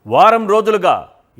వారం రోజులుగా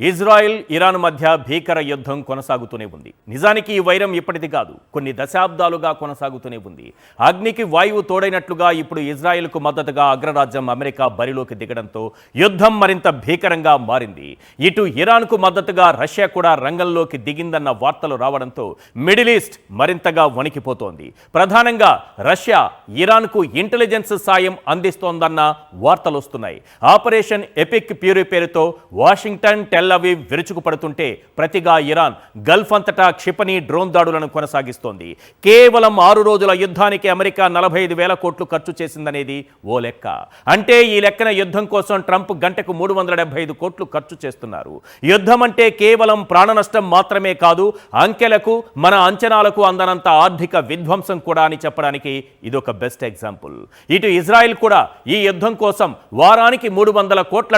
Israel Iran మధ్య భీకర యుద్ధం కొనసాగుతూనే ఉంది. నిజానికి ఈ వైరం ఇప్పటిది కాదు, కొన్ని దశాబ్దాలుగా కొనసాగుతూనే ఉంది. అగ్నికి వాయువు తోడైనట్లుగా ఇప్పుడు ఇజ్రాయెల్కు మద్దతుగా అగ్రరాజ్యం అమెరికా బరిలోకి దిగడంతో యుద్ధం మరింత భీకరంగా మారింది. ఇటు ఇరాన్కు మద్దతుగా రష్యా కూడా రంగంలోకి దిగిందన్న వార్తలు రావడంతో మిడిల్ ఈస్ట్ మరింతగా వణికిపోతోంది. ప్రధానంగా రష్యా ఇరాన్కు ఇంటెలిజెన్స్ సాయం అందిస్తోందన్న వార్తలు వస్తున్నాయి. ఆపరేషన్ ఎపిక్ ప్యూరీ పేరుతో వాషింగ్టన్, టెల్ అవీవ్ విరుచుకుపడుతుంటే ప్రతిగా ఇరాన్ గల్ఫ్ అంతటా క్షిపణి డ్రోన్ దాడులను కొనసాగిస్తోంది. కేవలం 6 రోజుల యుద్ధానికి అమెరికా 45,000 కోట్లు ఖర్చు చేసిందనేది ఓ లెక్క. అంటే ఈ లెక్కన యుద్ధం కోసం ట్రంప్ గంటకు 375 కోట్లు ఖర్చు చేస్తున్నారు. యుద్ధం అంటే కేవలం ప్రాణ నష్టం మాత్రమే కాదు, అంకెలకు మన అంచనాలకు అందనంత ఆర్థిక విధ్వంసం కూడా అని చెప్పడానికి ఇదొక బెస్ట్ ఎగ్జాంపుల్. ఇటు ఇజ్రాయెల్ కూడా ఈ యుద్ధం కోసం వారానికి $300 కోట్ల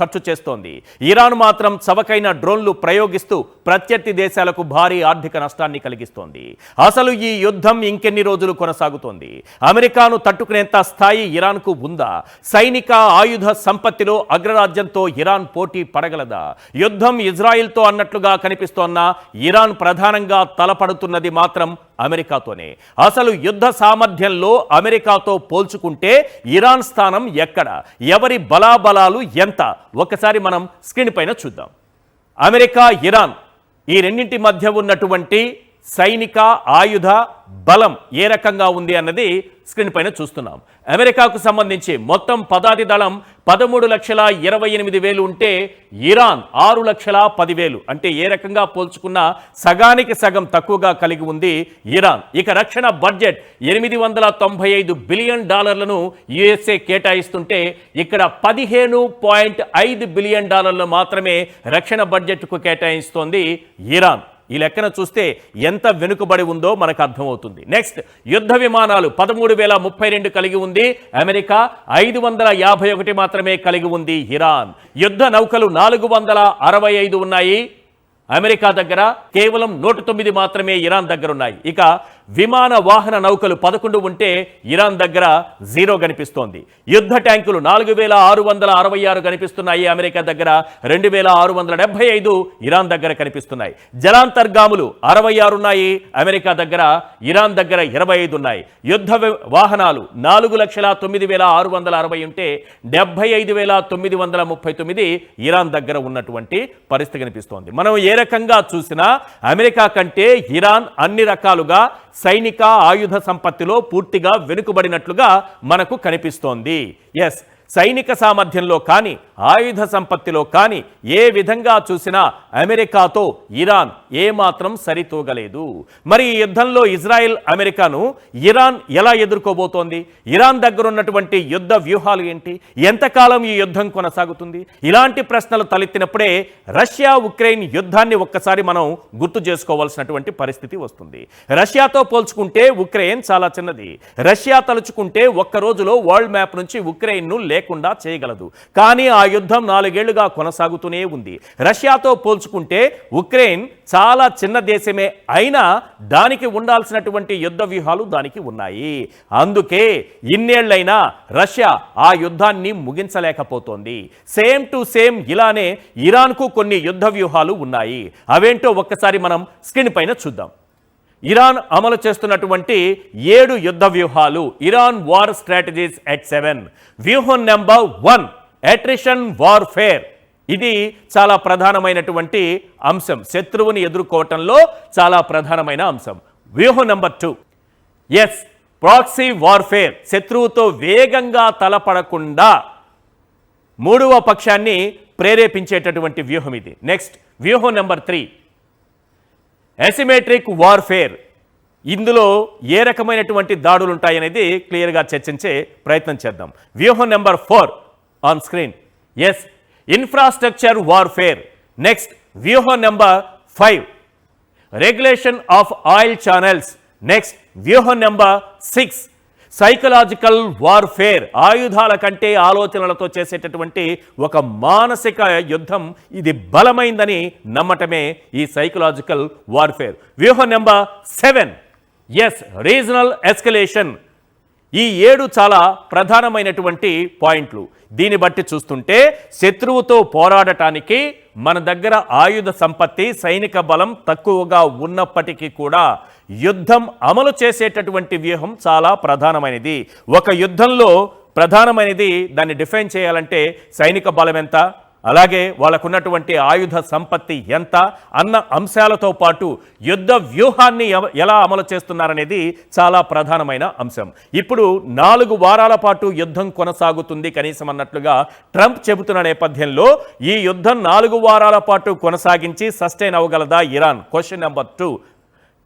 ఖర్చు చేస్తోంది. ఇరాన్ మాత్రం చవకైన డ్రోన్లు ప్రయోగిస్తూ ప్రత్యర్థి దేశాలకు భారీ ఆర్థిక నష్టాన్ని కలిగిస్తోంది. అసలు ఈ యుద్ధం ఇంకెన్ని రోజులు కొనసాగుతోంది? అమెరికాను తట్టుకునేంత స్థాయి ఇరాన్కు ఉందా? సైనిక ఆయుధ సంపత్తిలో అగ్రరాజ్యంతో ఇరాన్ పోటీ పడగలదా? యుద్ధం ఇజ్రాయిల్తో అన్నట్లుగా కనిపిస్తోన్న ఇరాన్ ప్రధానంగా తలపడుతున్నది మాత్రం అమెరికాతోనే. అసలు యుద్ధ సామర్థ్యంలో అమెరికాతో పోల్చుకుంటే ఇరాన్ స్థానం ఎక్కడ? ఎవరి బలాబలాలు ఎంత? ఒకసారి మనం స్క్రీన్ పైన చూద్దాం. అమెరికా, ఇరాన్ ఈ రెండింటి మధ్య ఉన్నటువంటి సైనిక ఆయుధ బలం ఏ రకంగా ఉంది అన్నది స్క్రీన్ పైన చూస్తున్నాం. అమెరికాకు సంబంధించి మొత్తం పదాతి దళం 13,28,000 ఉంటే ఇరాన్ 6,10,000. అంటే ఏ రకంగా పోల్చుకున్నా సగానికి సగం తక్కువగా కలిగి ఉంది ఇరాన్. ఇక రక్షణ బడ్జెట్ $895 బిలియన్ యుఎస్ఏ కేటాయిస్తుంటే ఇక్కడ $15.5 బిలియన్ మాత్రమే రక్షణ బడ్జెట్కు కేటాయిస్తోంది ఇరాన్. ఈ లెక్కన చూస్తే ఎంత వెనుకబడి ఉందో మనకు అర్థమవుతుంది. నెక్స్ట్, యుద్ధ విమానాలు 13,032 కలిగి ఉంది అమెరికా, 551 మాత్రమే కలిగి ఉంది ఇరాన్. యుద్ధ నౌకలు 465 ఉన్నాయి అమెరికా దగ్గర, కేవలం 109 మాత్రమే ఇరాన్ దగ్గర ఉన్నాయి. ఇక విమాన వాహన నౌకలు 11 ఉంటే ఇరాన్ దగ్గర 0 కనిపిస్తోంది. యుద్ధ ట్యాంకులు 4,666 కనిపిస్తున్నాయి అమెరికా దగ్గర, 2,675 ఇరాన్ దగ్గర కనిపిస్తున్నాయి. జలాంతర్గాములు 66 ఉన్నాయి అమెరికా దగ్గర, ఇరాన్ దగ్గర 25 ఉన్నాయి. యుద్ధ వాహనాలు 4,09,660 ఉంటే 75,939 ఇరాన్ దగ్గర ఉన్నటువంటి పరిస్థితి కనిపిస్తోంది. మనం ఏ రకంగా చూసినా అమెరికా కంటే ఇరాన్ అన్ని రకాలుగా సైనిక ఆయుధ సంపత్తిలో పూర్తిగా వెనుకబడినట్లుగా మనకు కనిపిస్తోంది. ఎస్, సైనిక సామర్థ్యంలో కానీ ఆయుధ సంపత్తిలో కానీ ఏ విధంగా చూసినా అమెరికాతో ఇరాన్ ఏమాత్రం సరితూగలేదు. మరి ఈ యుద్ధంలో ఇజ్రాయెల్ అమెరికాను ఇరాన్ ఎలా ఎదుర్కోబోతోంది? ఇరాన్ దగ్గర ఉన్నటువంటి యుద్ధ వ్యూహాలు ఏంటి? ఎంతకాలం ఈ యుద్ధం కొనసాగుతుంది? ఇలాంటి ప్రశ్నలు తలెత్తినప్పుడే రష్యా ఉక్రెయిన్ యుద్ధాన్ని ఒక్కసారి మనం గుర్తు చేసుకోవాల్సినటువంటి పరిస్థితి వస్తుంది. రష్యాతో పోల్చుకుంటే ఉక్రెయిన్ చాలా చిన్నది. రష్యా తలుచుకుంటే ఒక్క రోజులో వరల్డ్ మ్యాప్ నుంచి ఉక్రెయిన్ను లేకుండా చేయగలదు. కానీ ఆ యుద్ధం 4 ఏళ్లుగా కొనసాగుతూనే ఉంది. రష్యాతో పోల్చుకుంటే ఉక్రెయిన్ చాలా చిన్న దేశమే అయినా దానికి ఉండాల్సినటువంటి యుద్ధ వ్యూహాలు దానికి ఉన్నాయి. అందుకే ఇన్నేళ్లైనా రష్యా ఆ యుద్ధాన్ని ముగించలేకపోతోంది. సేమ్ టు సేమ్ ఇలానే ఇరాన్కు కొన్ని యుద్ధ వ్యూహాలు ఉన్నాయి. అవేంటో ఒక్కసారి మనం స్క్రీన్ పైన చూద్దాం. ఇరాన్ అమలు చేస్తున్నటువంటి 7 యుద్ధ వ్యూహాలు. Iran war strategies at 7. వ్యూహం నెంబర్ 1 అట్రిషన్ వార్ఫేర్. ఇది చాలా ప్రధానమైనటువంటి అంశం, శత్రువుని ఎదుర్కోవటంలో చాలా ప్రధానమైన అంశం. వ్యూహం నెంబర్ 2 ఎస్ ప్రాక్సీ వార్ఫేర్. శత్రువుతో వేగంగా తలపడకుండా మూడవ పక్షాన్ని ప్రేరేపించేటటువంటి వ్యూహం ఇది. నెక్స్ట్, వ్యూహం నెంబర్ 3 అసిమెట్రిక్ వార్ఫేర్. ఇందులో ఏ రకమైనటువంటి దాడులు ఉంటాయనేది క్లియర్గా చర్చించే ప్రయత్నం చేద్దాం. వ్యూహం నెంబర్ 4 ఆన్ స్క్రీన్. ఎస్ ఇన్ఫ్రాస్ట్రక్చర్ వార్ఫేర్. నెక్స్ట్, వ్యూహం number 5 regulation of oil channels. Next, వ్యూహం నెంబర్ 6 సైకలాజికల్ వార్ఫేర్. ఆయుధాల కంటే ఆలోచనలతో చేసేటటువంటి ఒక మానసిక యుద్ధం. ఇది బలమైందని నమ్మటమే ఈ సైకలాజికల్ వార్ఫేర్. వ్యూహం నెంబర్ 7 ఎస్ రీజనల్ ఎస్కలేషన్. ఈ 7 చాలా ప్రధానమైనటువంటి పాయింట్లు. దీన్ని బట్టి చూస్తుంటే శత్రువుతో పోరాడటానికి మన దగ్గర ఆయుధ సంపత్తి, సైనిక బలం తక్కువగా ఉన్నప్పటికీ కూడా యుద్ధం అమలు చేసేటటువంటి వ్యూహం చాలా ప్రధానమైనది. ఒక యుద్ధంలో ప్రధానమైనది దాన్ని డిఫైన్ చేయాలంటే సైనిక బలం ఎంత, అలాగే వాళ్ళకున్నటువంటి ఆయుధ సంపత్తి ఎంత అన్న అంశాలతో పాటు యుద్ధ వ్యూహాన్ని ఎలా అమలు చేస్తున్నారనేది చాలా ప్రధానమైన అంశం. ఇప్పుడు 4 వారాల పాటు యుద్ధం కొనసాగుతుంది కనీసం అన్నట్లుగా ట్రంప్ చెబుతున్న నేపథ్యంలో ఈ యుద్ధం 4 వారాల పాటు కొనసాగించి సస్టైన్ అవ్వగలదా ఇరాన్? Question number 2.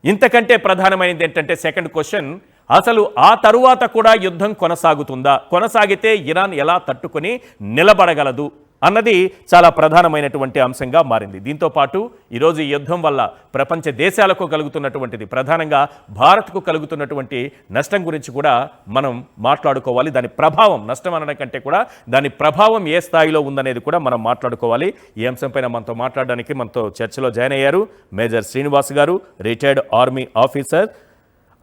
ఇంతకంటే ప్రధానమైనది ఏంటంటే సెకండ్ క్వశ్చన్, అసలు ఆ తరువాత కూడా యుద్ధం కొనసాగుతుందా? కొనసాగితే ఇరాన్ ఎలా తట్టుకొని నిలబడగలదు అన్నది చాలా ప్రధానమైనటువంటి అంశంగా మారింది. దీంతో పాటు ఈరోజు ఈ యుద్ధం వల్ల ప్రపంచ దేశాలకు కలుగుతున్నటువంటిది, ప్రధానంగా భారత్కు కలుగుతున్నటువంటి నష్టం గురించి కూడా మనం మాట్లాడుకోవాలి. దాని ప్రభావం, నష్టం అనడం కంటే కూడా దాని ప్రభావం ఏ స్థాయిలో ఉందనేది కూడా మనం మాట్లాడుకోవాలి. ఈ అంశంపైన మనతో మాట్లాడడానికి మనతో చర్చలో జాయిన్ అయ్యారు మేజర్ శ్రీనివాస్ గారు, రిటైర్డ్ ఆర్మీ ఆఫీసర్,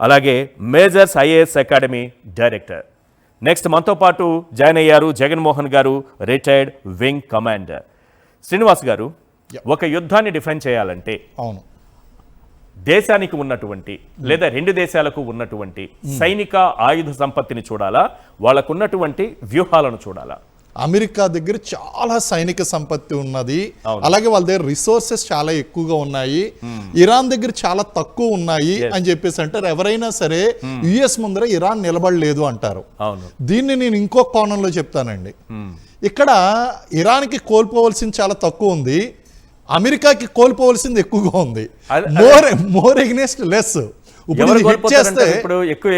అలాగే majors IAS academy director. Next మనతో పాటు జాయిన్ అయ్యారు జగన్మోహన్ గారు, రిటైర్డ్ వింగ్ కమాండర్. శ్రీనివాస్ గారు, ఒక యుద్ధాన్ని డిఫైన్ చేయాలంటే అవును దేశానికి ఉన్నటువంటి లేదా 2 దేశాలకు ఉన్నటువంటి సైనిక ఆయుధ సంపత్తిని చూడాలా, వాళ్ళకున్నటువంటి వ్యూహాలను చూడాలా? అమెరికా దగ్గర చాలా సైనిక సంపత్తి ఉన్నది, అలాగే వాళ్ళ దగ్గర రిసోర్సెస్ చాలా ఎక్కువగా ఉన్నాయి. ఇరాన్ దగ్గర చాలా తక్కువ ఉన్నాయి అని చెప్పేసి అంటారు. ఎవరైనా సరే యుఎస్ ముందర ఇరాన్ నిలబడలేదు అంటారు. దీన్ని నేను ఇంకో కోణంలో చెప్తానండి. ఇక్కడ ఇరాన్కి కోల్పోవలసింది చాలా తక్కువ ఉంది, అమెరికాకి కోల్పోవలసింది ఎక్కువగా ఉంది. More against less. ఇప్పుడు ఎక్కువ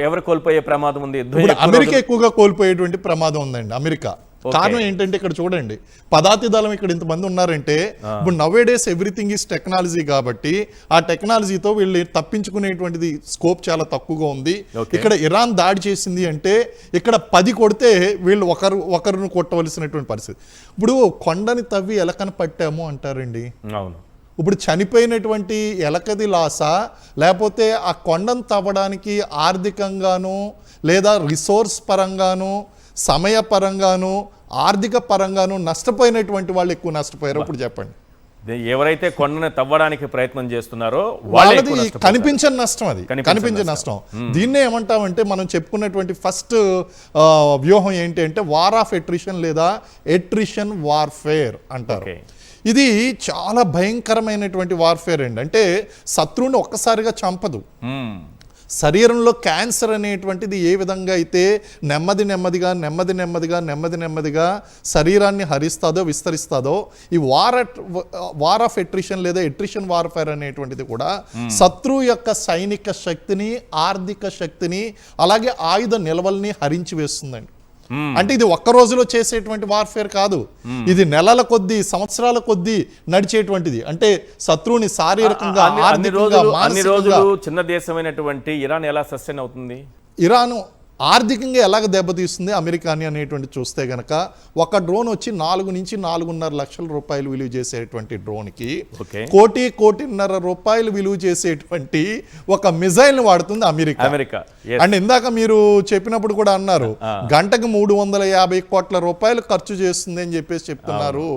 ఎవరు కోల్పోయే ప్రమాదం ఉంది? అమెరికా ఎక్కువగా కోల్పోయేటువంటి ప్రమాదం ఉందండి. అమెరికా కారణం ఏంటంటే ఇక్కడ చూడండి, పదాతి దళం ఇక్కడ ఇంతమంది ఉన్నారంటే ఇప్పుడు now days everything is technology కాబట్టి ఆ టెక్నాలజీతో వీళ్ళు తప్పించుకునేటువంటిది స్కోప్ చాలా తక్కువగా ఉంది. ఇక్కడ ఇరాన్ దాడి చేసింది అంటే ఇక్కడ 10 కొడితే వీళ్ళు ఒకరిని కొట్టవలసినటువంటి పరిస్థితి. ఇప్పుడు కొండని తవ్వి ఎలకని పట్టాము అంటారండి. అవును, ఇప్పుడు చనిపోయినటువంటి ఎలకది లాసా, లేకపోతే ఆ కొండను తవ్వడానికి ఆర్థికంగాను లేదా రిసోర్స్ పరంగాను సమయ పరంగాను ఆర్థిక పరంగాను నష్టపోయినటువంటి వాళ్ళు ఎక్కువ నష్టపోయారు. ఇప్పుడు చెప్పండి, ఎవరైతే కొండను తవ్వడానికి ప్రయత్నం చేస్తున్నారో వాళ్ళది కనిపించని నష్టం, అది కనిపించని నష్టం. దీన్నే ఏమంటామంటే మనం చెప్పుకున్నటువంటి ఫస్ట్ వ్యూహం ఏంటి అంటే వార్ ఆఫ్ ఎట్రిషన్ లేదా ఎట్రిషన్ వార్ఫేర్ అంటారు. ఇది చాలా భయంకరమైనటువంటి వార్ఫేర్ అండి. అంటే శత్రువుని ఒక్కసారిగా చంపదు. శరీరంలో క్యాన్సర్ అనేటువంటిది ఏ విధంగా అయితే నెమ్మదిగా శరీరాన్ని హరిస్తాదో విస్తరిస్తాదో, ఈ వార్ ఆఫ్ ఎట్రిషన్ లేదా ఎట్రిషన్ వార్ఫేర్ అనేటువంటిది కూడా శత్రువు యొక్క సైనిక శక్తిని, ఆర్థిక శక్తిని, అలాగే ఆయుధ నిల్వల్ని హరించి వేస్తుందండి. అంటే ఇది ఒక్క రోజులో చేసేటువంటి వార్ఫేర్ కాదు, ఇది నెలల కొద్దీ సంవత్సరాల కొద్దీ నడిచేటువంటిది. అంటే శత్రువుని శారీరకంగా చిన్న దేశమైనటువంటి ఇరాన్ ఎలా సస్టైన్ అవుతుంది? ఇరాన్ ఆర్థికంగా ఎలాగ దెబ్బతీస్తుంది అమెరికాని అనేటువంటి చూస్తే గనక, ఒక డ్రోన్ వచ్చి 4 నుంచి 4.5 లక్షల రూపాయలు విలువ చేసేటువంటి డ్రోన్కి 1.5 రూపాయలు విలువ చేసేటువంటి ఒక మిజైల్ వాడుతుంది అమెరికా. అండ్ ఇందాక మీరు చెప్పినప్పుడు కూడా అన్నారు గంటకు 350 కోట్ల రూపాయలు ఖర్చు చేస్తుంది అని చెప్పేసి చెప్తున్నారు.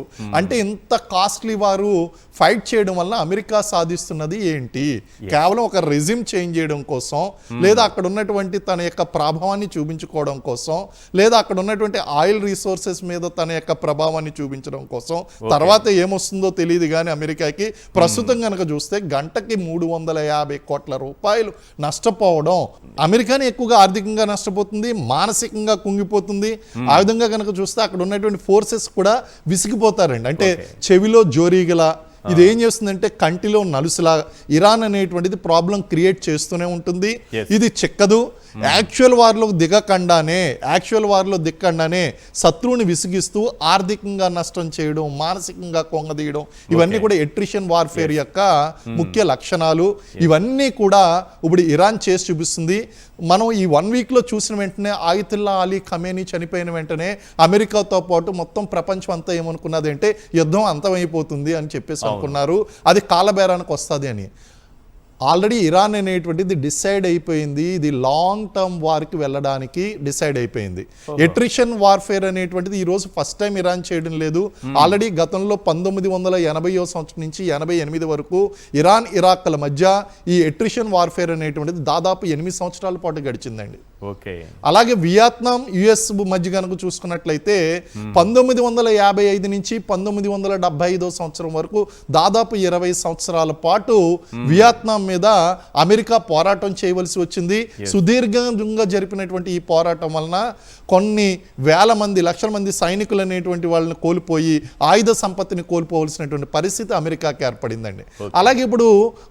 అంటే ఇంత కాస్ట్లీ వారు ఫైట్ చేయడం వల్ల అమెరికా సాధిస్తున్నది ఏంటి? కేవలం ఒక రెజ్యూమ్ చేంజ్ చేయడం కోసం, లేదా అక్కడ ఉన్నటువంటి తన యొక్క ప్రభావాన్ని చూపించుకోవడం కోసం, లేదా అక్కడ ఉన్నటువంటి ఆయిల్ రిసోర్సెస్ మీద తన యొక్క ప్రభావాన్ని చూపించడం కోసం. తర్వాత ఏమొస్తుందో తెలియదు కానీ అమెరికాకి ప్రస్తుతం కనుక చూస్తే గంటకి 350 కోట్ల రూపాయలు నష్టపోవడం అమెరికాని ఎక్కువగా ఆర్థికంగా నష్టపోతుంది, మానసికంగా కుంగిపోతుంది. ఆ విధంగా కనుక చూస్తే అక్కడ ఉన్నటువంటి ఫోర్సెస్ కూడా విసిగిపోతారండి. అంటే చెవిలో జోరీగల ఇది ఏం చేస్తుందంటే కంటిలో నలుసులా ఇరాన్ అనేటువంటిది ప్రాబ్లం క్రియేట్ చేస్తూనే ఉంటుంది. ఇది చిక్కదు. యాక్చువల్ వార్లో దిక్కండానే శత్రువుని విసిగిస్తూ ఆర్థికంగా నష్టం చేయడం, మానసికంగా కొంగదీయడం, ఇవన్నీ కూడా ఎట్రిషన్ వార్ఫేర్ యొక్క ముఖ్య లక్షణాలు. ఇవన్నీ కూడా ఇప్పుడు ఇరాన్ చేసి చూపిస్తుంది. మనం ఈ 1 వీక్లో చూసిన వెంటనే ఆయితుల్లా అలీ ఖమేనీ చనిపోయిన వెంటనే అమెరికాతో పాటు మొత్తం ప్రపంచం అంతా ఏమనుకున్నది అంటే యుద్ధం అంతమైపోతుంది అని చెప్పేసి అనుకున్నారు, అది కాలబేరానికి వస్తుంది అని. ఆల్రెడీ ఇరాన్ అనేటువంటిది డిసైడ్ అయిపోయింది, ఇది లాంగ్ టర్మ్ వార్కి వెళ్ళడానికి డిసైడ్ అయిపోయింది. ఎట్రిషన్ వార్ఫేర్ అనేటువంటిది ఈ రోజు ఫస్ట్ టైం ఇరాన్ చేయడం లేదు. ఆల్రెడీ గతంలో 1980వ సంవత్సరం నుంచి 88 వరకు ఇరాన్ ఇరాక్ల మధ్య ఈ ఎట్రిషన్ వార్ఫేర్ అనేటువంటిది దాదాపు 8 సంవత్సరాల పాటు గడిచిందండి. ఓకే. అలాగే వియత్నాం యుఎస్ మధ్య కనుక చూసుకున్నట్లయితే 1955 నుంచి 1975 సంవత్సరం వరకు దాదాపు 20 సంవత్సరాల పాటు వియత్నాం మీద అమెరికా పోరాటం చేయవలసి వచ్చింది. సుదీర్ఘంగా జరిపినటువంటి ఈ పోరాటం వలన కొన్ని వేల మంది, లక్షల మంది సైనికులు అనేటువంటి వాళ్ళని కోల్పోయి ఆయుధ సంపత్తిని కోల్పోవలసినటువంటి పరిస్థితి అమెరికాకి ఏర్పడిందండి. అలాగే ఇప్పుడు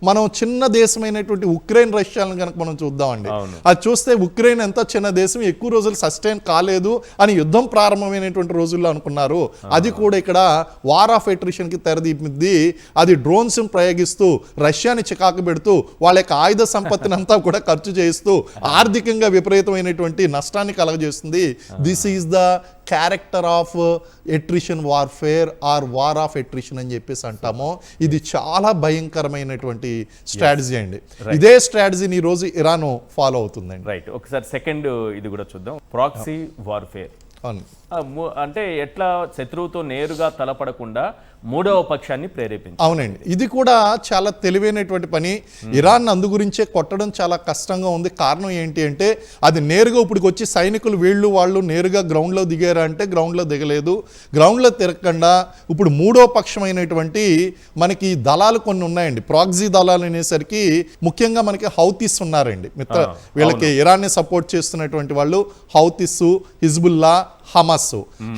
మనం చిన్న దేశమైనటువంటి ఉక్రెయిన్ రష్యాలను కనుక మనం చూద్దామండి. అది చూస్తే ఉక్రెయిన్ ఎంత చిన్న దేశం, ఎక్కువ రోజులు సస్టైన్ కాలేదు అని యుద్ధం ప్రారంభమైనటువంటి రోజుల్లో అనుకున్నారు. అది కూడా ఇక్కడ వార్ ఆఫ్ ఎట్రిషన్ కి తెరదీపింది. అది డ్రోన్స్ ప్రయోగిస్తూ రష్యాని చికాకు పెడుతూ వాళ్ళ యొక్క ఆయుధ సంపత్తిని అంతా కూడా ఖర్చు చేస్తూ ఆర్థికంగా విపరీతమైనటువంటి నష్టాన్ని కలగజేస్తుంది. This is the character of attrition warfare or war of attrition అని చెప్పేసి అంటాము. ఇది చాలా భయంకరమైనటువంటి స్ట్రాటజీ అండి. ఇదే స్ట్రాటజీని ఈ రోజు ఇరాన్ ఫాలో అవుతుందండి. రైట్. ఒకసారి సెకండ్ ఇది కూడా చూద్దాం, ప్రాక్సీ వార్ఫేర్. అంటే ఎట్లా శత్రువుతో నేరుగా తలపడకుండా మూడవ పక్షాన్ని ప్రేరేపించారు. అవునండి, ఇది కూడా చాలా తెలివైనటువంటి పని. ఇరాన్ అందు గురించే కొట్టడం చాలా కష్టంగా ఉంది. కారణం ఏంటి అంటే అది నేరుగా ఇప్పుడు వచ్చి సైనికులు వీళ్ళు వాళ్ళు నేరుగా గ్రౌండ్లో దిగారా అంటే గ్రౌండ్లో దిగలేదు. గ్రౌండ్లో తిరగకుండా ఇప్పుడు మూడో పక్షమైనటువంటి మనకి దళాలు కొన్ని ఉన్నాయండి. ప్రాక్సీ దళాలు అనేసరికి ముఖ్యంగా మనకి హౌతీస్ ఉన్నారండి మిత్ర. వీళ్ళకి ఇరాన్ని సపోర్ట్ చేస్తున్నటువంటి వాళ్ళు హౌతీస్, హిజ్బుల్లా,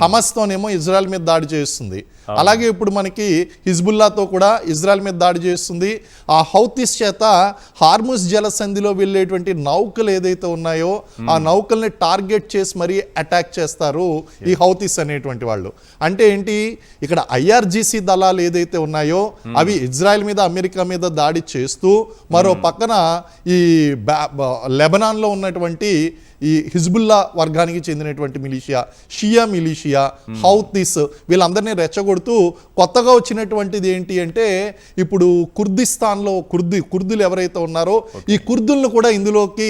హమస్తోనేమో ఇజ్రాయెల్ మీద దాడి చేస్తుంది. అలాగే ఇప్పుడు మనకి హిజ్బుల్లాతో కూడా ఇజ్రాయెల్ మీద దాడి చేస్తుంది. ఆ హౌతీస్ చేత హార్ముజ్ జలసంధిలో వెళ్ళేటువంటి నౌకలు ఏదైతే ఉన్నాయో ఆ నౌకల్ని టార్గెట్ చేసి మరీ అటాక్ చేస్తారు ఈ హౌతీస్ అనేటువంటి వాళ్ళు. అంటే ఏంటి, ఇక్కడ ఐఆర్జీసీ దళాలు ఏదైతే ఉన్నాయో అవి ఇజ్రాయెల్ మీద, అమెరికా మీద దాడి చేస్తూ మరో పక్కన ఈ లెబనాన్లో ఉన్నటువంటి ఈ హిజ్బుల్లా వర్గానికి చెందినటువంటి మిలిషియా, షియా మిలిషియా, హౌతీస్ వీళ్ళందరినీ రెచ్చగొడుతూ కొత్తగా వచ్చినటువంటిది ఏంటి అంటే ఇప్పుడు కుర్దిస్తాన్లో కుర్దులు ఎవరైతే ఉన్నారో ఈ కుర్దులను కూడా ఇందులోకి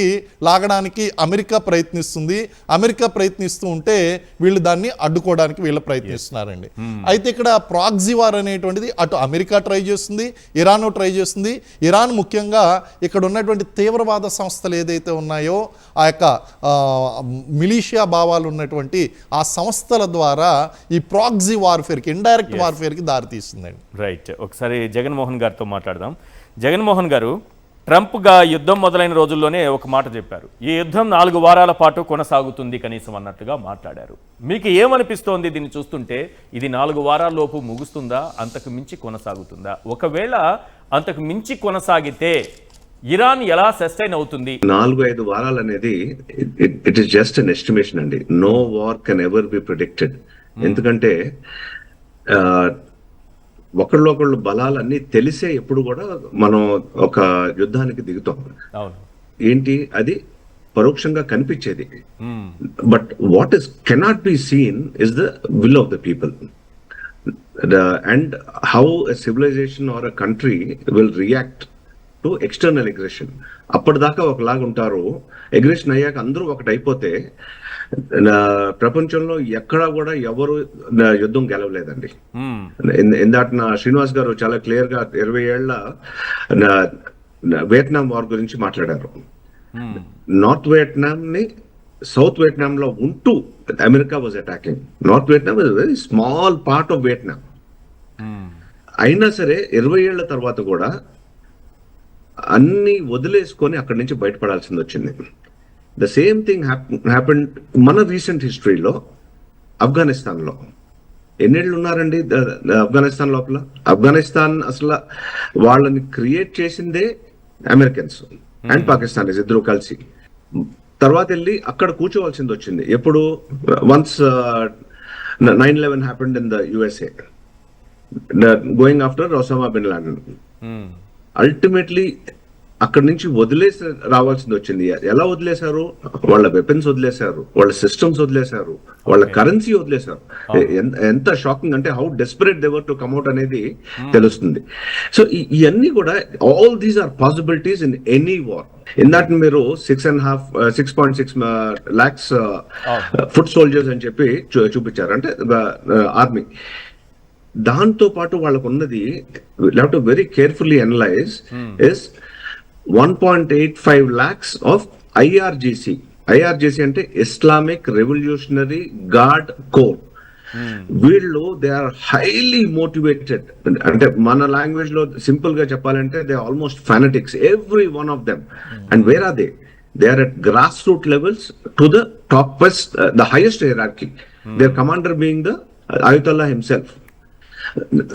లాగడానికి అమెరికా ప్రయత్నిస్తుంది. అమెరికా ప్రయత్నిస్తూ ఉంటే వీళ్ళు దాన్ని అడ్డుకోవడానికి వీళ్ళు ప్రయత్నిస్తున్నారండి. అయితే ఇక్కడ ప్రాక్సీ వార్ అనేటువంటిది అటు అమెరికా ట్రై చేస్తుంది, ఇరాన్ ట్రై చేస్తుంది. ఇరాన్ ముఖ్యంగా ఇక్కడ ఉన్నటువంటి తీవ్రవాద సంస్థలు ఏదైతే ఉన్నాయో ఆ యొక్క మిలిషియా భావాలు ఉన్నటువంటి ఆ సంస్థల ద్వారా ఈ ప్రాక్సీ వార్ఫేర్కి, ఇండైరెక్ట్ వార్ఫేర్కి దారితీస్తుందండి. రైట్. ఒకసారి జగన్మోహన్ గారితో మాట్లాడదాం. జగన్మోహన్ గారు, ట్రంప్గా యుద్ధం మొదలైన రోజుల్లోనే ఒక మాట చెప్పారు, ఈ యుద్ధం 4 వారాల పాటు కొనసాగుతుంది కనీసం అన్నట్టుగా మాట్లాడారు. మీకు ఏమనిపిస్తోంది దీన్ని చూస్తుంటే? ఇది 4 వారాల లోపు ముగుస్తుందా, అంతకు మించి కొనసాగుతుందా? ఒకవేళ అంతకు మించి కొనసాగితే ఇరాన్ ఎలా సస్టైన్ అవుతుంది? 4-5 వారాలు అనేది it is just an estimation అండి. No war can ever be predicted. ఎందుకంటే ఒకళ్ళు బలాలన్నీ తెలిసే ఎప్పుడు కూడా మనం ఒక యుద్ధానికి దిగుతాం. ఏంటి అది పరోక్షంగా కనిపించేది. But what is cannot be seen is the will of the people and how a civilization or a country will react to external aggression. అప్పటిదాకా ఒకలాగా ఉంటారు. అగ్రెషన్ అయ్యాక అందరూ ఒకటి అయిపోతే ప్రపంచంలో ఎక్కడా కూడా ఎవరు యుద్ధం గెలవలేదండి. ఇందాక శ్రీనివాస్ గారు చాలా క్లియర్ గా 20 ఏళ్ల వియత్నాం వార్ గురించి మాట్లాడారు. నార్త్ వియత్నాం ని సౌత్ వియత్నాం లో ఉంటూ America was attacking. North Vietnam is very small part of Vietnam. అయినా సరే 20 ఏళ్ల తర్వాత కూడా అన్ని వదిలేసుకొని అక్కడి నుంచి బయటపడాల్సింది వచ్చింది. ద సేమ్ థింగ్ హ్యాపెండ్ మన రీసెంట్ హిస్టరీలో ఆఫ్ఘనిస్తాన్లో. ఎన్నేళ్ళు ఉన్నారండి ఆఫ్ఘనిస్తాన్ లోపల? ఆఫ్ఘనిస్తాన్ అసలు వాళ్ళని క్రియేట్ చేసిందే అమెరికన్స్ అండ్ పాకిస్తానీస్ ఇద్దరు కలిసి. తర్వాత వెళ్ళి అక్కడ కూర్చోవలసింది వచ్చింది. ఎప్పుడు once 9/11 happened in the USA, going after Osama bin Laden. Ultimately అక్కడి నుంచి వదిలేసి రావాల్సింది వచ్చింది. ఎలా వదిలేశారు? వాళ్ళ వెపన్స్ వదిలేశారు, వాళ్ళ సిస్టమ్స్ వదిలేశారు, వాళ్ళ కరెన్సీ వదిలేశారు. ఎంత షాకింగ్ అంటే how desperate they were to combat అనేది తెలుస్తుంది. సో ఇవన్నీ కూడా all these are possibilities in any war. ఇందాక మీరు 6.6 lakhs ఫుట్ సోల్జర్స్ అని చెప్పి చూపించారు, అంటే ఆర్మీ. దాంతో పాటు వాళ్ళకు ఉన్నది to very carefully analyse is 1.85 lakhs of IRGC. IRGC అంటే ఇస్లామిక్ రెవల్యూషనరీ గార్డ్ కోర్. వీళ్ళు దే ఆర్ హైలీ మోటివేటెడ్. అంటే మన లాంగ్వేజ్ లో సింపుల్ గా చెప్పాలంటే they almost fanatics, every one of them. And where are they? They are at grassroots levels to the topmost, the highest hierarchy. Their commander being the Ayatollah himself.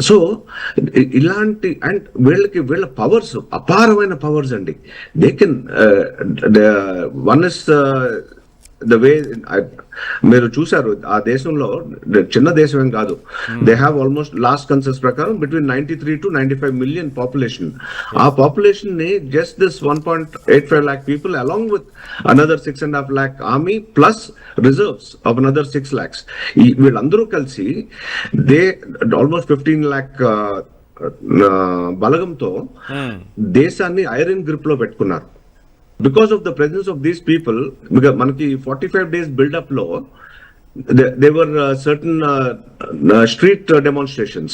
So ఇలాంటి and వీళ్ళ powers అపారమైన powers అండి. They can one is the way మీరు చూసారు ఆ దేశంలో, చిన్న దేశం ఏం కాదు. They have almost last conscience ప్రకారం బిట్వీన్ 93 to 95 million పాపులేషన్. ఆ పాపులేషన్ ని just this 1.85 lakh people along with another 6.5 lakh army plus reserves of another 6 lakhs, వీళ్ళందరూ కలిసి దే ఆల్మోస్ట్ 15 lakh బలగంతో దేశాన్ని ఐరన్ గ్రిప్ లో పెట్టుకున్నారు. Because of the presence of these people, మనకి 45 days build-up లో there were certain street demonstrations.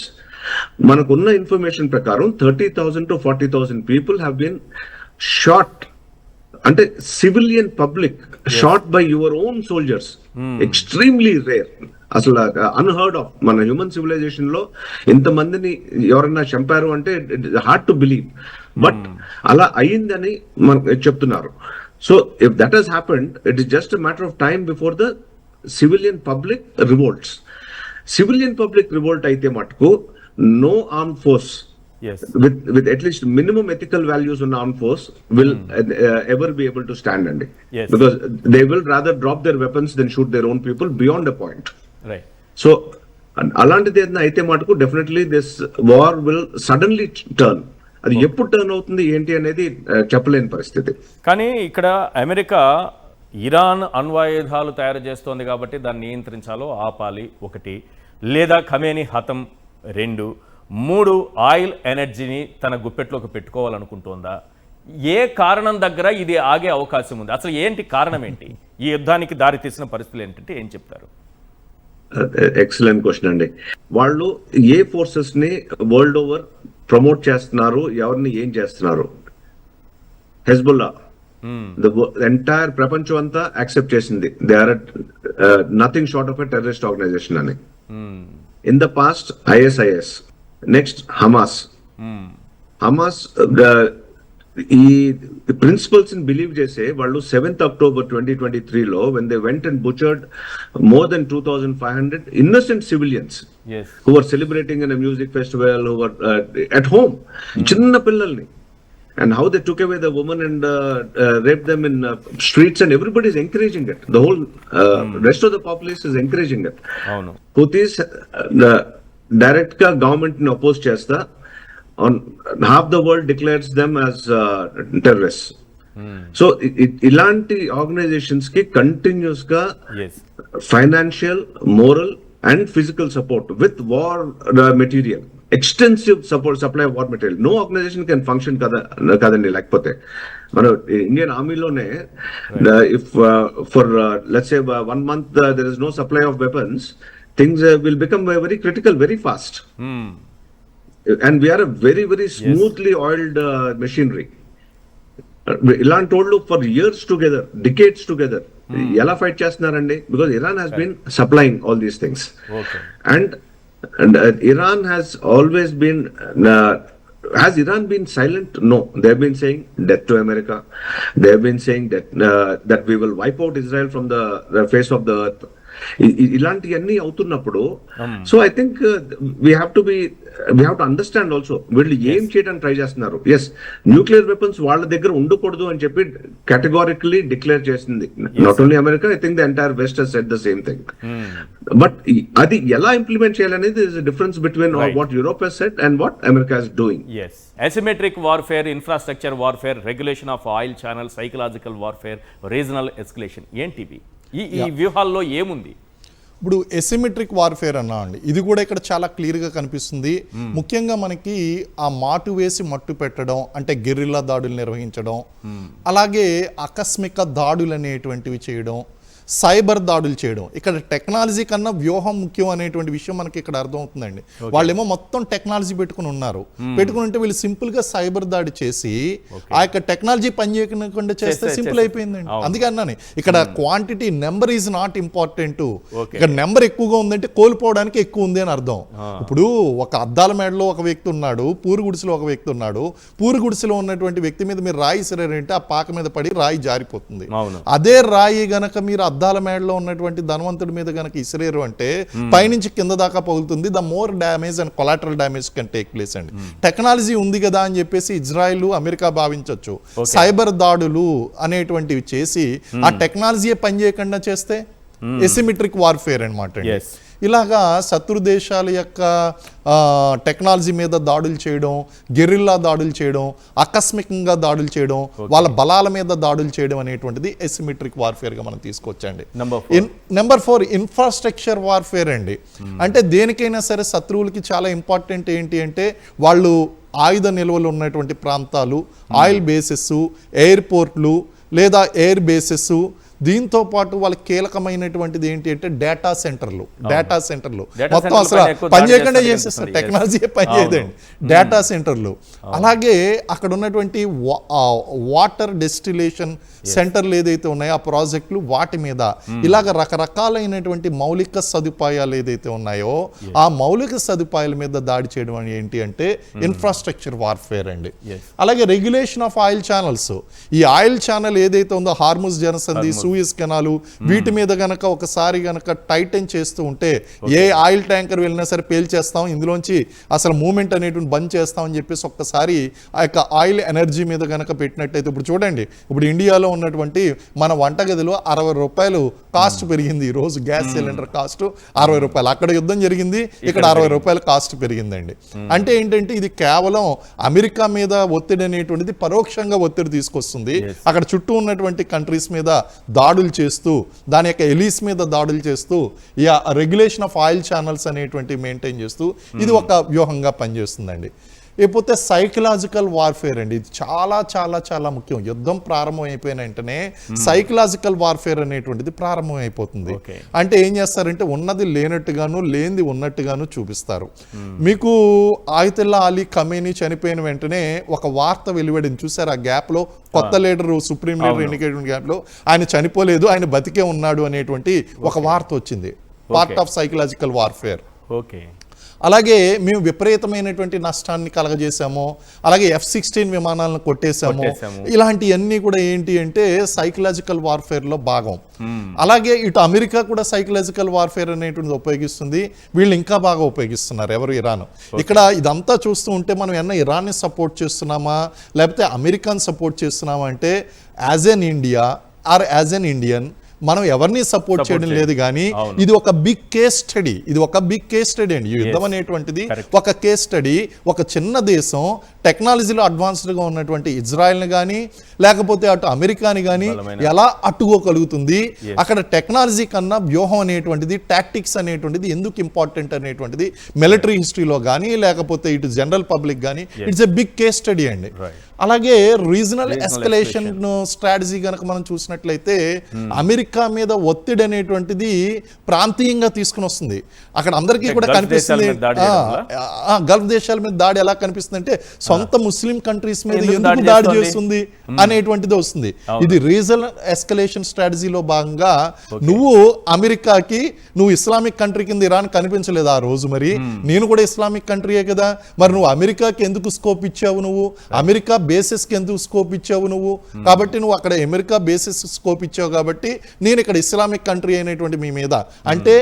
మనకున్న information ప్రకారం 30,000 to 40,000 people have been shot. అంటే civilian public shot by your own soldiers. Extremely rare, అసలు unheard of. మన human civilisation లో ఇంతమందిని ఎవరైనా చంపారు అంటే హార్డ్ టు బిలీవ్, బట్ అలా అయ్యిందని మనకు చెప్తున్నారు. So if that has happened, it is just matter of time before the civilian public revolts. Civilian public revolt అయితే మటుకు no arm force with at least minimum ethical values on armed force will ever be able to stand, and because they will rather drop their weapons than shoot their own people beyond a point, right? So అలాంటిది ఏదైనా అయితే మటుకు definitely this war will suddenly turn. అది ఎప్పుడు turn అవుతుంది ఏంటి అనేది చెప్పలేని పరిస్థితి. కానీ ఇక్కడ అమెరికా ఇరాన్ అణ్వాయుధాలు తయారు చేస్తోంది కాబట్టి దాన్ని నియంత్రించాలో ఆపాలి ఒకటి, లేదా ఖమేనీ హతం 2, 3 ఆయిల్ ఎనర్జీని తన గుప్పెట్లోకి పెట్టుకోవాలనుకుంటోందా? ఏ కారణం దగ్గర ఇది ఆగే అవకాశం ఉంది? అసలు ఏంటి కారణం ఏంటి? ఈ యుద్ధానికి దారి తీసిన పరిస్థితులు ఏంటంటే ఏం చెప్తారు? ఎక్సలెంట్ క్వశ్చన్ అండి. వాళ్ళు ఏ ఫోర్సెస్ ని వరల్డ్ ఓవర్ ప్రమోట్ చేస్తున్నారు, ఎవరిని ఏం చేస్తున్నారు? హెజ్బుల్లా ఎంటైర్ ప్రపంచం అంతా యాక్సెప్ట్ చేసింది they are nothing short of a terrorist organisation అని. In the past ISIS, next Hamas. Hamas ఈ ప్రిన్సిపల్స్ ని బిలీవ్ చేసే వాళ్ళు 7th October 2023 లో when they went and butchered more than 2,500 innocent civilians who were celebrating in a music festival, who were at home, చిన్న పిల్లల్ని, and how they took away the woman and raped them in streets, and everybody is encouraging it. The whole rest of the populace is encouraging it. Houthis direct గా government ని oppose చేస్తా, on half the world declares them as terrorists. So ఇలాంటి organisations కి continuous గా financial, moral and physical support with war material, extensive supply of war material. No organisation can function కదండి లేకపోతే. మన Indian ఆర్మీలోనే if for let's say 1 month there is no supply of weapons, things will become very critical very fast. And we are a very, very smoothly oiled machinery. ఇలాంటి వాళ్ళు for years together, decades together ఎలా fight చేస్తున్నారండి? Because Iran has been supplying all these things. And Iran has always been, has Iran been silent? No. They have been saying death to America. They have been saying that we will wipe out Israel from the face of the earth. ఇలాంటివన్నీ అవుతున్నప్పుడు so I think we have to understand also వీళ్ళు ఏం చేయడానికి try చేస్తున్నారు. Yes, nuclear weapons వాళ్ళ దగ్గర ఉండకూడదు అని చెప్పి కేటగారికలీ డిక్లేర్ చేసింది not only America, I think the entire west has said the same thing. But అది ఎలా ఇంప్లిమెంట్ చేయాలనేది is difference between what Europe has said and what America is doing. Yes, asymmetric warfare, infrastructure warfare, regulation of oil channel, psychological warfare, regional escalation. ఏంటివి ఈ వ్యూహాల్లో ఏముంది? ఇప్పుడు asymmetric warfare అన్నా అండి, ఇది కూడా ఇక్కడ చాలా క్లియర్గా కనిపిస్తుంది. ముఖ్యంగా మనకి ఆ మాటు వేసి మట్టు పెట్టడం అంటే గెరిల్లా దాడులు నిర్వహించడం, అలాగే ఆకస్మిక దాడులు అనేటువంటివి చేయడం, సైబర్ దాడులు చేయడం. ఇక్కడ టెక్నాలజీ కన్నా వ్యూహం ముఖ్యం అనేటువంటి విషయం మనకి ఇక్కడ అర్థమవుతుందండి. వాళ్ళేమో మొత్తం టెక్నాలజీ పెట్టుకుని ఉన్నారు, పెట్టుకుని ఉంటే వీళ్ళు సింపుల్ గా సైబర్ దాడి చేసి ఆ యొక్క టెక్నాలజీ పనిచేయకుండా చేస్తే సింపుల్ అయిపోయిందండి. అందుకే అన్నాను ఇక్కడ quantity number is not important. ఇక్కడ నెంబర్ ఎక్కువగా ఉందంటే కోల్పోవడానికి ఎక్కువ ఉంది అని అర్థం. ఇప్పుడు ఒక అద్దాల మేడలో ఒక వ్యక్తి ఉన్నాడు, పూరు గుడిసెలో ఒక వ్యక్తి ఉన్నాడు. పూరు గుడిసెలో ఉన్నటువంటి వ్యక్తి మీద మీరు రాయి ఇసిరారంటే ఆ పాక మీద పడి రాయి జారిపోతుంది. అదే రాయి గనక మీరు అద్దాల మేడలో ఉన్నటువంటి ధనవంతుడి మీద గనక ఇసిరేరు అంటే పైనుంచి కింద దాకా పగులుతుంది. The more damage and collateral damage can take place అండి. టెక్నాలజీ ఉంది కదా అని చెప్పేసి ఇజ్రాయెల్ అమెరికా భావించవచ్చు. సైబర్ దాడులు అనేటువంటివి చేసి ఆ టెక్నాలజీ పనిచేయకుండా చేస్తే ఎసిమెట్రిక్ వార్ఫేర్ అనమాట. ఇలాగా శత్రు దేశాల యొక్క టెక్నాలజీ మీద దాడులు చేయడం, గెరిల్లా దాడులు చేయడం, ఆకస్మికంగా దాడులు చేయడం, వాళ్ళ బలాల మీద దాడులు చేయడం అనేటువంటిది ఎసిమెట్రిక్ వార్ఫేర్గా మనం తీసుకొచ్చండి. నెంబర్ 4 ఇన్ఫ్రాస్ట్రక్చర్ వార్ఫేర్ అండి. అంటే దేనికైనా సరే శత్రువులకి చాలా ఇంపార్టెంట్ ఏంటి అంటే వాళ్ళు ఆయుధ నిల్వలు ఉన్నటువంటి ప్రాంతాలు, ఆయిల్ బేసెస్, ఎయిర్పోర్ట్లు లేదా ఎయిర్ బేసెస్, దీంతో పాటు వాళ్ళకి కీలకమైనటువంటిది ఏంటి అంటే డేటా సెంటర్లు మొత్తం అసలు పనిచేయకుండా చేసేస్తారు, టెక్నాలజీ పనిచేయదండి. డేటా సెంటర్లు, అలాగే అక్కడ ఉన్నటువంటి వాటర్ డెస్టిలేషన్ సెంటర్లు ఏదైతే ఉన్నాయో ఆ ప్రాజెక్టులు, వాటి మీద ఇలాగ రకరకాలైనటువంటి మౌలిక సదుపాయాలు ఏదైతే ఉన్నాయో ఆ మౌలిక సదుపాయాల మీద దాడి చేయడం అని ఏంటి అంటే ఇన్ఫ్రాస్ట్రక్చర్ వార్ఫేర్ అండి. అలాగే రెగ్యులేషన్ ఆఫ్ ఆయిల్ ఛానల్స్, ఈ ఆయిల్ ఛానల్ ఏదైతే ఉందో హార్ముజ్ జలసంధి, సూయజ్ కెనాలు, వీటి మీద గనక ఒకసారి గనక టైటన్ చేస్తూ ఉంటే ఏ ఆయిల్ ట్యాంకర్ వెళ్ళినా సరే పేల్చేస్తాం, ఇందులోంచి అసలు మూమెంట్ అనేటువంటి బంద్ చేస్తాం అని చెప్పేసి ఒక్కసారి ఆ యొక్క ఆయిల్ ఎనర్జీ మీద గనక పెట్టినట్టయితే ఇప్పుడు చూడండి, ఇప్పుడు ఇండియాలో ఉన్నటువంటి మన వంటగదిలో 60 రూపాయలు కాస్ట్ పెరిగింది. ఈ రోజు గ్యాస్ సిలిండర్ కాస్ట్ 60 రూపాయలు. అక్కడ యుద్ధం జరిగింది, ఇక్కడ 60 రూపాయలు కాస్ట్ పెరిగిందండి. అంటే ఏంటంటే ఇది కేవలం అమెరికా మీద ఒత్తిడి అనేటువంటిది పరోక్షంగా ఒత్తిడి తీసుకొస్తుంది. అక్కడ చుట్టూ ఉన్నటువంటి కంట్రీస్ మీద దాడులు చేస్తూ, దాని యొక్క ఎలీస్ మీద దాడులు చేస్తూ, ఈ రెగ్యులేషన్ ఆఫ్ ఆయిల్ ఛానల్స్ అనేటువంటి మెయింటైన్ చేస్తూ ఇది ఒక వ్యూహంగా పనిచేస్తుందండి. లేకపోతే సైకలాజికల్ వార్ఫేర్ అండి, ఇది చాలా చాలా చాలా ముఖ్యం. యుద్ధం ప్రారంభం అయిపోయిన వెంటనే సైకలాజికల్ వార్ఫేర్ అనేటువంటిది ప్రారంభం అయిపోతుంది. అంటే ఏం చేస్తారంటే ఉన్నది లేనట్టుగాను, లేనిది ఉన్నట్టుగాను చూపిస్తారు. మీకు ఆయతుల్లా అలీ ఖమేనీ చనిపోయిన వెంటనే ఒక వార్త వెలువడింది చూసారు. ఆ గ్యాప్ లో కొత్త లీడరు, సుప్రీం లీడర్ ఎన్నికైన గ్యాప్ లో ఆయన చనిపోలేదు, ఆయన బతికే ఉన్నాడు అనేటువంటి ఒక వార్త వచ్చింది. Part of psychological warfare. అలాగే మేము విపరీతమైనటువంటి నష్టాన్ని కలగజేసాము, అలాగే F-16 విమానాలను కొట్టేశాము, ఇలాంటివన్నీ కూడా ఏంటి అంటే సైకలాజికల్ వార్ఫేర్ లో భాగం. అలాగే ఇటు అమెరికా కూడా సైకలాజికల్ వార్ఫేర్ అనేటువంటిది ఉపయోగిస్తుంది. వీళ్ళు ఇంకా బాగా ఉపయోగిస్తున్నారు ఎవరు, ఇరాన్. ఇక్కడ ఇదంతా చూస్తూ ఉంటే మనం ఏమన్నా ఇరాన్ని సపోర్ట్ చేస్తున్నామా లేకపోతే అమెరికాని సపోర్ట్ చేస్తున్నామా అంటే as an India or as an Indian మనం ఎవరిని సపోర్ట్ చేయడం లేదు. కానీ ఇది ఒక బిగ్ కేస్ స్టడీ, అండి. ఈ యుద్ధం అనేటువంటిది ఒక కేస్ స్టడీ. ఒక చిన్న దేశం టెక్నాలజీలో అడ్వాన్స్డ్గా ఉన్నటువంటి ఇజ్రాయెల్ని కానీ లేకపోతే అటు అమెరికాని కానీ ఎలా అట్టుకోగలుగుతుంది, అక్కడ టెక్నాలజీ కన్నా వ్యూహం అనేటువంటిది, టాక్టిక్స్ అనేటువంటిది ఎందుకు ఇంపార్టెంట్ అనేటువంటిది మిలిటరీ హిస్టరీలో కానీ లేకపోతే ఇటు జనరల్ పబ్లిక్ కానీ it's a big case study అండి. అలాగే రీజనల్ ఎస్కలేషన్ స్ట్రాటజీ కనుక మనం చూసినట్లయితే అమెరికా మీద ఒత్తిడి అనేటువంటిది ప్రాంతీయంగా తీసుకుని వస్తుంది. అక్కడ అందరికీ కూడా కనిపిస్తుంది గల్ఫ్ దేశాల మీద దాడి ఎలా కనిపిస్తుంది అంటే సొంత ముస్లిం కంట్రీస్ మీద ఎందుకు దాడి చేస్తుంది అనేటువంటిది వస్తుంది. ఇది రీజనల్ ఎస్కలేషన్ స్ట్రాటజీలో భాగంగా నువ్వు అమెరికాకి నువ్వు ఇస్లామిక్ కంట్రీ కింద ఇరాన్ కనిపించలేదు ఆ రోజు, మరి నేను కూడా ఇస్లామిక్ కంట్రీయే కదా, మరి నువ్వు అమెరికాకి ఎందుకు స్కోప్ ఇచ్చావు, నువ్వు అమెరికా బేసిస్ కి ఎందుకు స్కోప్ ఇచ్చావు నువ్వు, కాబట్టి నువ్వు అక్కడ అమెరికా బేసిస్ స్కోప్ ఇచ్చావు కాబట్టి నేను ఇక్కడ ఇస్లామిక్ కంట్రీ అయినటువంటి మీ మీద అంటే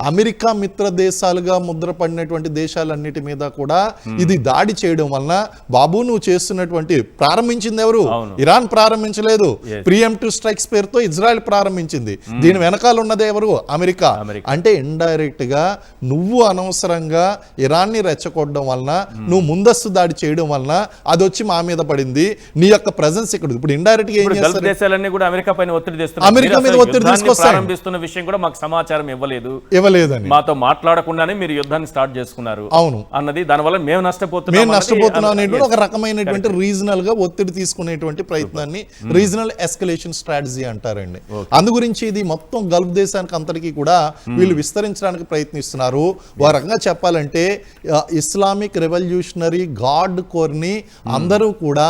అమెరికా మిత్ర దేశాలుగా ముద్రపడినటువంటి దేశాలన్నిటి మీద కూడా ఇది దాడి చేయడం వలన బాబు నువ్వు చేస్తున్నటువంటి ప్రారంభించింది ఎవరు? ఇరాన్ ప్రారంభించలేదు. ప్రియంప్టివ్ స్ట్రైక్స్ పేరుతో ఇజ్రాయెల్ ప్రారంభించింది. దీని వెనకాల ఉన్నదే ఎవరు? అమెరికా. అంటే ఇండైరెక్ట్ గా నువ్వు అనవసరంగా ఇరాన్ని రెచ్చగొట్టడం వలన, నువ్వు ముందస్తు దాడి చేయడం వలన అది వచ్చి మా మీద పడింది. నీ యొక్క ప్రెజెన్స్ ఇక్కడ ఇప్పుడు ఇండైరెక్ట్ గా ఏం చేస్తారు? దేశాలన్నీ కూడా అమెరికా పైన ఒత్తిడి తెస్తున్నారు. అమెరికా మీద ఒత్తిడి తీసుకొస్తారు. ప్రారంభిస్తున్న విషయం కూడా మాకు సమాచారం ఇవ్వలేదని మాతో మాట్లాడకుండానే మీరు యుద్ధాన్ని స్టార్ట్ చేసుకున్నారు అవును అన్నది, దానివల్ల మేము నష్టపోతున్నాం అనేటువంటి ఒక రకమైనటువంటి రీజనల్ గా ఒత్తిడి తీసుకునేటువంటి ప్రయత్నాన్ని రీజనల్ ఎస్కలేషన్ స్ట్రాటజీ అంటారండి. అందు గురించి ఇది మొత్తం గల్ఫ్ దేశానికి అంతటికీ కూడా వీళ్ళు విస్తరించడానికి ప్రయత్నిస్తున్నారు. ఓ రకంగా చెప్పాలంటే ఇస్లామిక్ రెవల్యూషనరీ గాడ్ కోర్ ని అందరూ కూడా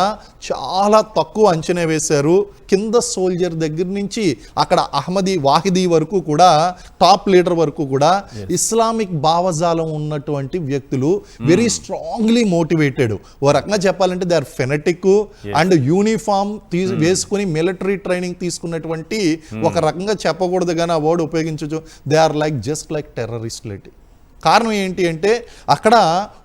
చాలా తక్కువ అంచనా వేశారు. కింద సోల్జర్ దగ్గర నుంచి అక్కడ అహ్మదీ వాహిదీ వరకు కూడా టాప్ లీడర్ వరకు కూడా ఇస్లామిక్ భావజాలం ఉన్నటువంటి వ్యక్తులు వెరీ స్ట్రాంగ్లీ మోటివేటెడ్. ఓ రకంగా చెప్పాలంటే they are fanatic and uniform వేసుకుని మిలిటరీ ట్రైనింగ్ తీసుకున్నటువంటి ఒక రకంగా చెప్పకూడదు కానీ ఆ వర్డ్ ఉపయోగించవచ్చు. They are like just like టెర్రరిస్టులటి. కారణం ఏంటి అంటే అక్కడ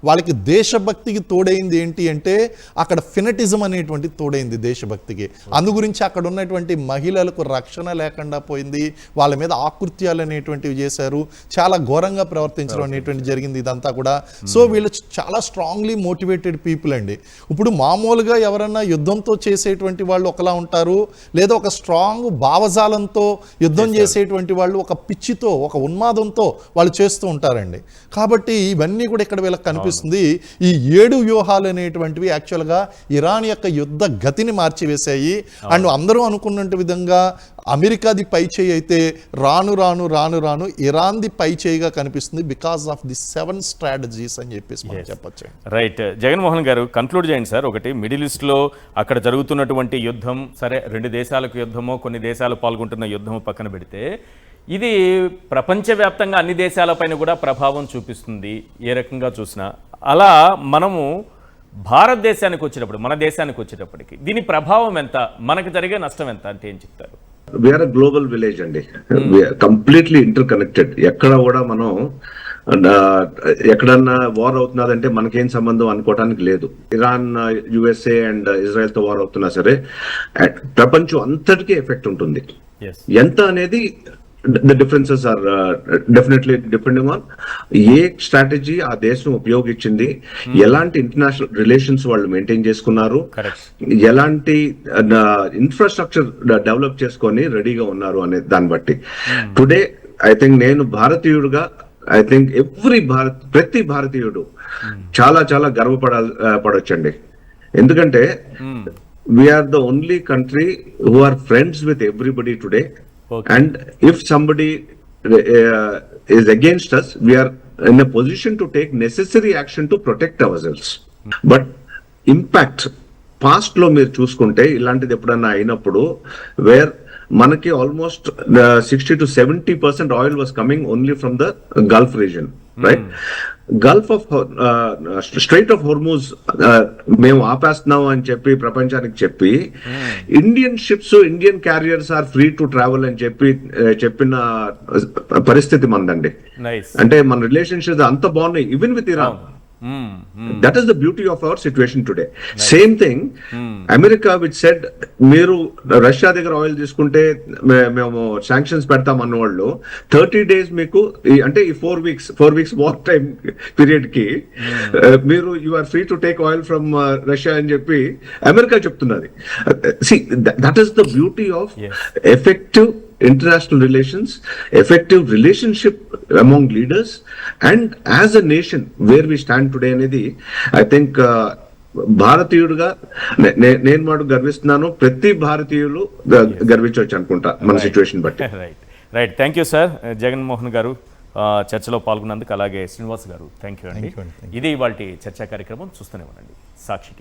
వాళ్ళకి దేశభక్తికి తోడైంది ఏంటి అంటే అక్కడ ఫినటిజం అనేటువంటి తోడైంది దేశభక్తికి. అందు గురించి అక్కడ ఉన్నటువంటి మహిళలకు రక్షణ లేకుండా పోయింది. వాళ్ళ మీద ఆకృత్యాలు అనేటువంటివి చేశారు. చాలా ఘోరంగా ప్రవర్తించడం అనేటువంటి జరిగింది ఇదంతా కూడా. సో వీళ్ళు చాలా స్ట్రాంగ్లీ మోటివేటెడ్ పీపుల్ అండి. ఇప్పుడు మామూలుగా ఎవరన్నా యుద్ధంతో చేసేటువంటి వాళ్ళు ఒకలా ఉంటారు, లేదా ఒక స్ట్రాంగ్ భావజాలంతో యుద్ధం చేసేటువంటి వాళ్ళు ఒక పిచ్చితో ఒక ఉన్మాదంతో వాళ్ళు చేస్తూ ఉంటారండి. కాబట్టి ఇవన్నీ కూడా ఇక్కడ వీళ్ళకి కనిపిస్తుంది. ఈ 7 వ్యూహాలు అనేటువంటివి యాక్చువల్గా ఇరాన్ యొక్క యుద్ధ గతిని మార్చివేశాయి. అండ్ అందరూ అనుకున్నట్టు విధంగా అమెరికాది పై చేయి అయితే రాను రాను రాను రాను ఇరాన్ది పై చేయిగా కనిపిస్తుంది బికాస్ ఆఫ్ ది 7 స్ట్రాటజీస్ అని చెప్పేసి మనం చెప్పొచ్చు. రైట్. జగన్మోహన్ గారు కన్క్లూడ్ చేయండి సార్. ఒకటి, మిడిల్ ఈస్ట్లో అక్కడ జరుగుతున్నటువంటి యుద్ధం, సరే 2 దేశాలకు యుద్ధమో కొన్ని దేశాలు పాల్గొంటున్న యుద్ధమో పక్కన పెడితే ఇది ప్రపంచవ్యాప్తంగా అన్ని దేశాలపైన కూడా ప్రభావం చూపిస్తుంది ఏ రకంగా చూసినా. అలా మనము భారతదేశానికి వచ్చేటప్పుడు, మన దేశానికి వచ్చేటప్పటికి దీని ప్రభావం ఎంత, మనకు జరిగే నష్టం ఎంత అంటే ఏం చెప్తారు? వీఆర్ అ గ్లోబల్ విలేజ్ అండి. Completely inter connected. ఎక్కడ కూడా మనం ఎక్కడన్నా వార్ అవుతున్నదంటే మనకేం సంబంధం అనుకోవటానికి లేదు. ఇరాన్, యుఎస్ఏ అండ్ ఇజ్రాయెల్ తో వార్ అవుతున్నా సరే ప్రపంచం అంతటికీ ఎఫెక్ట్ ఉంటుంది. ఎంత అనేది the differences are definitely depending on A strategy ఆ దేశం ఉపయోగించింది, ఎలాంటి ఇంటర్నేషనల్ రిలేషన్స్ వాళ్ళు మెయింటైన్ చేసుకున్నారు, ఎలాంటి ఇన్ఫ్రాస్ట్రక్చర్ డెవలప్ చేసుకొని రెడీగా ఉన్నారు అనే దాన్ని బట్టి. టుడే ఐ థింక్ నేను భారతీయుడుగా ఐ థింక్ ప్రతి భారతీయుడు చాలా చాలా పడొచ్చండి. ఎందుకంటే we are the only country who are friends with everybody today. And if somebody is against us, we are in a position to take necessary action to protect ourselves. But impact past lo meer chusukunte ilantiది ఎప్పుడన్నా అయినప్పుడు wear మనకి almost 60 to 70% oil was coming only from the Gulf region, right? Gulf of strait of Hormuz మేము ఆపేస్తున్నాం అని చెప్పి ప్రపంచానికి చెప్పి Indian ships, Indian carriers are free to travel అని చెప్పిన పరిస్థితి మందండి. అంటే మన రిలేషన్షిప్స్ అంత బాగున్నాయి even with Iran. That is the beauty of our situation today. Same thing, America which said మీరు రష్యా దగ్గర ఆయిల్ తీసుకుంటే మేము శాంక్షన్స్ పెడతాం అన్నవాళ్ళు 30 days మీకు అంటే ఈ 4 weeks వార్ టైం పీరియడ్ కి మీరు you are free to take oil from Russia అని చెప్పి అమెరికా చెప్తున్నది. See, that is the beauty of effective international relations, effective relationship among leaders, and as a nation where we stand today అనేది I think భారతీయుడుగా నేను మాట గర్విస్తున్నాను. ప్రతి భారతీయులు గర్వించవచ్చు అనుకుంటా మన సిచ్యువేషన్ బట్టి. Right. Thank you sir Jaganmohan గారు చర్చలో పాల్గొన్నందుకు. అలాగే శ్రీనివాస్ గారు థ్యాంక్ యూ అండి. ఇది ఇవాల్టి చర్చా కార్యక్రమం. చూస్తూనే ఉండండి సాక్షి.